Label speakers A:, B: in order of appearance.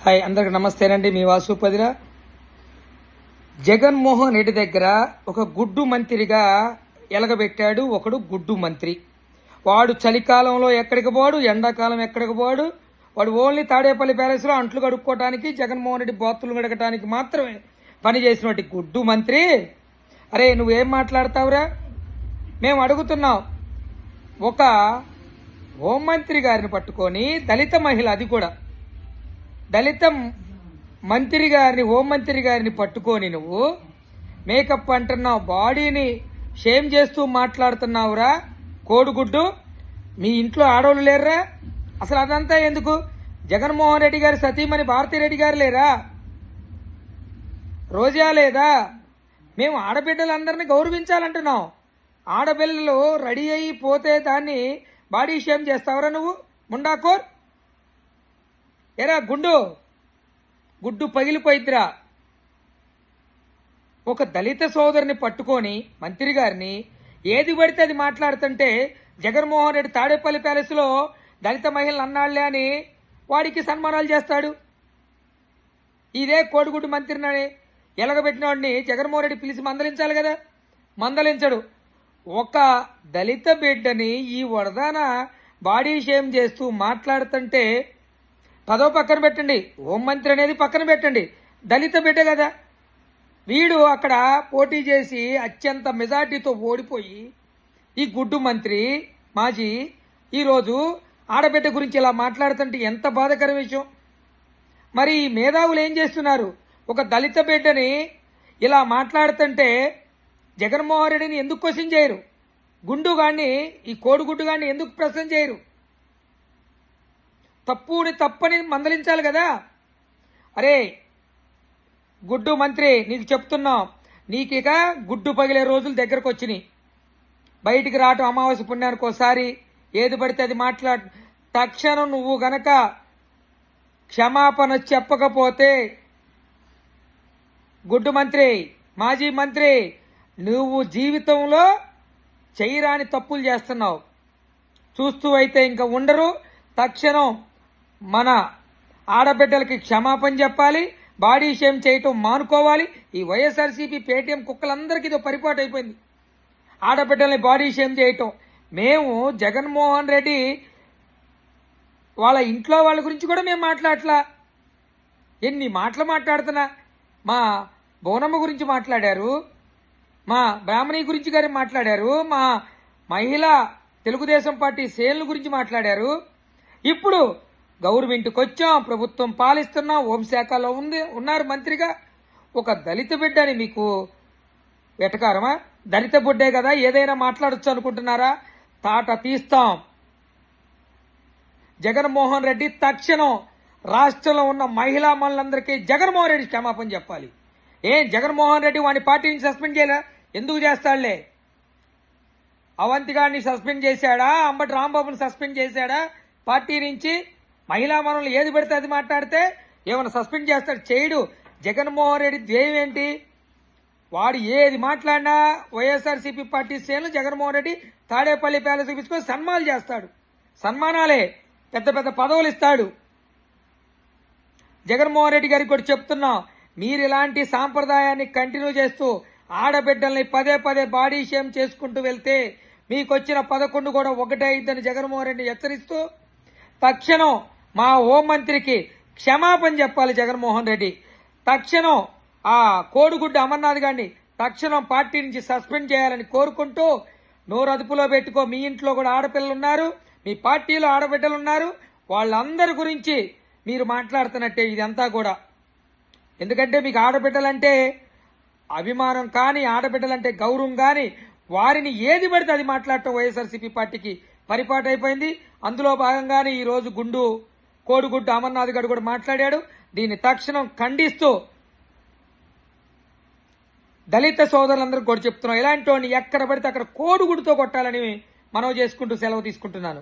A: Hi అందరికి నమస్తేనండి. మీ వాసుపదిరా. జగన్మోహన్ రెడ్డి దగ్గర ఒక గుడ్డు మంత్రిగా ఎలగబెట్టాడు ఒకడు గుడ్డు మంత్రి. వాడు చలికాలంలో ఎక్కడికి పోడు, ఎండాకాలం ఎక్కడికి పోడు. వాడు ఓన్లీ తాడేపల్లి ప్యాలెస్లో అంట్లు కడుక్కోవడానికి, జగన్మోహన్ రెడ్డి బాతులు గడకటానికి మాత్రమే పనిచేసినటువంటి గుడ్డు మంత్రి. అరే నువ్వేం మాట్లాడతావురా? మేము అడుగుతున్నాం. ఒక హోంమంత్రి గారిని పట్టుకొని దళిత మహిళ, అది కూడా దళిత మంత్రి గారిని, హోంమంత్రి గారిని పట్టుకొని నువ్వు మేకప్ అంటున్నావు, బాడీని షేమ్ చేస్తూ మాట్లాడుతున్నావురా కోడిగుడ్డు. మీ ఇంట్లో ఆడవాళ్ళు లేరురా? అసలు అదంతా ఎందుకు? జగన్మోహన్ రెడ్డి గారి సతీమణి భారతిరెడ్డి గారు లేరా? రోజా లేదా? మేము ఆడబిడ్డలందరినీ గౌరవించాలంటున్నాం. ఆడపిల్లలు రెడీ అయిపోతే దాన్ని బాడీ షేమ్ చేస్తావురా నువ్వు ముండాకోర్? ఎరా గుడ్డు పగిలిపోయిద్దిరా. ఒక దళిత సోదరిని పట్టుకొని మంత్రి గారిని ఏది పడితే అది మాట్లాడుతుంటే జగన్మోహన్ రెడ్డి తాడేపల్లి ప్యాలెస్లో దళిత మహిళలు అన్నాళ్లే అని వాడికి సన్మానాలు చేస్తాడు. ఇదే కోడిగుడ్డు మంత్రిని ఎలగబెట్టిన వాడిని జగన్మోహన్ రెడ్డి పిలిచి మందలించాలి కదా, మందలించడు. ఒక దళిత బిడ్డని ఈ వరదాన బాడీ షేమ్ చేస్తూ మాట్లాడుతుంటే పదవి పక్కన పెట్టండి, హోంమంత్రి అనేది పక్కన పెట్టండి, దళిత బిడ్డ కదా వీడు. అక్కడ పోటీ చేసి అత్యంత మెజార్టీతో ఓడిపోయి ఈ గుడ్డు మంత్రి మాజీ ఈరోజు ఆడబిడ్డ గురించి ఇలా మాట్లాడుతుంటే ఎంత బాధకర విషయం. మరి ఈ మేధావులు ఏం చేస్తున్నారు? ఒక దళిత బిడ్డని ఇలా మాట్లాడుతుంటే జగన్మోహన్ రెడ్డిని ఎందుకు క్వశ్చన్ చేయరు? గుండు గాన్ని, ఈ కోడిగుడ్డు గాన్ని ఎందుకు ప్రశ్న చేయరు? తప్పని మందలించాలి కదా. అరే గుడ్డు మంత్రి, నీకు చెప్తున్నాం, నీకిక గుడ్డు పగిలే రోజులు దగ్గరకు వచ్చినాయి. బయటికి రావటం అమావాస్య పుణ్యానికి ఒకసారి ఏది పడితే అది మాట్లాడు. తక్షణం నువ్వు గనక క్షమాపణ చెప్పకపోతే గుడ్డు మంత్రి, మాజీ మంత్రి, నువ్వు జీవితంలో చేయరాని తప్పులు చేస్తున్నావు. చూస్తూ అయితే ఇంకా ఉండరు. తక్షణం మన ఆడబిడ్డలకి క్షమాపణ చెప్పాలి, బాడీ షేమ్ చేయటం మానుకోవాలి. ఈ వైఎస్ఆర్సీపీ పేటీఎం కుక్కలందరికీ ఇదో పరిపాటు అయిపోయింది, ఆడబిడ్డల్ని బాడీ షేమ్ చేయటం. మేము జగన్మోహన్ రెడ్డి వాళ్ళ ఇంట్లో వాళ్ళ గురించి కూడా మేము మాట్లాడట్లా. ఎన్ని మాటలు మాట్లాడుతున్నా. మా బోనమ్మ గురించి మాట్లాడారు, మా బ్రాహ్మణి గురించి గారి మాట్లాడారు, మా మహిళా తెలుగుదేశం పార్టీ శ్రేణుల గురించి మాట్లాడారు. ఇప్పుడు గవర్నమెంట్కి వచ్చాం, ప్రభుత్వం పాలిస్తున్నాం, హోంశాఖలో ఉన్నారు మంత్రిగా. ఒక దళిత బిడ్డని మీకు వెటకారమా? దళిత బిడ్డే కదా ఏదైనా మాట్లాడొచ్చు అనుకుంటున్నారా? తాట తీస్తాం. జగన్మోహన్ రెడ్డి తక్షణం రాష్ట్రంలో ఉన్న మహిళా మనులందరికీ జగన్మోహన్ రెడ్డి క్షమాపణ చెప్పాలి. జగన్మోహన్ రెడ్డి వాడిని పార్టీ నుంచి సస్పెండ్ చేయలే? ఎందుకు చేస్తాడులే? అవంతిగాడిని సస్పెండ్ చేశాడా? అంబటి రాంబాబుని సస్పెండ్ చేశాడా పార్టీ నుంచి? మహిళా మనులు ఏది పెడితే అది మాట్లాడితే ఏమైనా సస్పెండ్ చేస్తాడు? చేయడు. జగన్మోహన్ రెడ్డి ధ్యేయం ఏంటి? వాడు ఏది మాట్లాడినా వైఎస్ఆర్సీపీ పార్టీ శ్రేణులు జగన్మోహన్ రెడ్డి తాడేపల్లి ప్యాలెస్ తీసుకొని సన్మానాలు చేస్తాడు. సన్మానాలే, పెద్ద పెద్ద పదవులు ఇస్తాడు. జగన్మోహన్ రెడ్డి గారికి కూడా చెప్తున్నాం, మీరు ఇలాంటి సాంప్రదాయాన్ని కంటిన్యూ చేస్తూ ఆడబిడ్డల్ని పదే పదే బాడీ షేమ్ చేసుకుంటూ వెళ్తే మీకొచ్చిన 11 కూడా ఒకటే అయిద్దని జగన్మోహన్ రెడ్డిని హెచ్చరిస్తూ తక్షణం మా హోంమంత్రికి క్షమాపణ చెప్పాలి జగన్మోహన్ రెడ్డి. తక్షణం ఆ కోడిగుడ్డు అమర్నాథ్ గారిని తక్షణం పార్టీ నుంచి సస్పెండ్ చేయాలని కోరుకుంటూ నోరు అదుపులో పెట్టుకో. మీ ఇంట్లో కూడా ఆడపిల్లలు ఉన్నారు, మీ పార్టీలో ఆడబిడ్డలు ఉన్నారు, వాళ్ళందరి గురించి మీరు మాట్లాడుతున్నట్టే ఇదంతా కూడా. ఎందుకంటే మీకు ఆడబిడ్డలంటే అభిమానం కానీ, ఆడబిడ్డలంటే గౌరవం కానీ, వారిని ఏది పడితే అది మాట్లాడటం వైఎస్ఆర్సీపీ పార్టీకి పరిపాటు అయిపోయింది. అందులో భాగంగానే ఈరోజు కోడిగుడ్డు అమర్నాథ్ గారు కూడా మాట్లాడాడు. దీన్ని తక్షణం ఖండిస్తూ దళిత సోదరులందరికీ కూడా చెప్తున్నాం, ఇలాంటి వాడిని ఎక్కడ పడితే అక్కడ కోడిగుడ్డుతో కొట్టాలని మనవి చేసుకుంటూ సెలవు తీసుకుంటున్నాను.